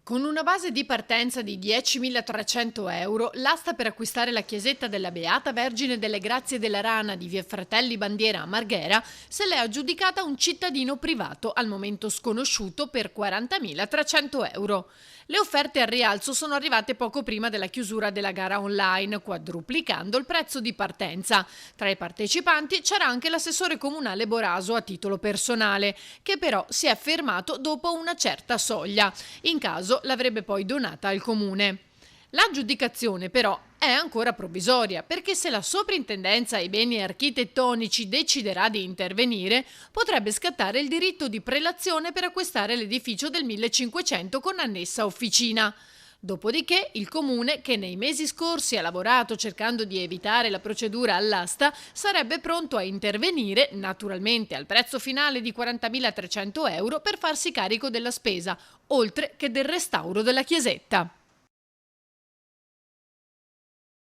Con una base di partenza di 10.300 euro, l'asta per acquistare la chiesetta della Beata Vergine delle Grazie della Rana di via Fratelli Bandiera a Marghera se l'è aggiudicata un cittadino privato al momento sconosciuto per 40.300 euro. Le offerte al rialzo sono arrivate poco prima della chiusura della gara online, quadruplicando il prezzo di partenza. Tra i partecipanti c'era anche l'assessore comunale Boraso a titolo personale, che però si è fermato dopo una certa soglia. In caso l'avrebbe poi donata al comune. L'aggiudicazione però è ancora provvisoria perché se la soprintendenza ai beni architettonici deciderà di intervenire potrebbe scattare il diritto di prelazione per acquistare l'edificio del 1500 con annessa officina. Dopodiché il comune, che nei mesi scorsi ha lavorato cercando di evitare la procedura all'asta, sarebbe pronto a intervenire, naturalmente al prezzo finale di 40.300 euro, per farsi carico della spesa, oltre che del restauro della chiesetta.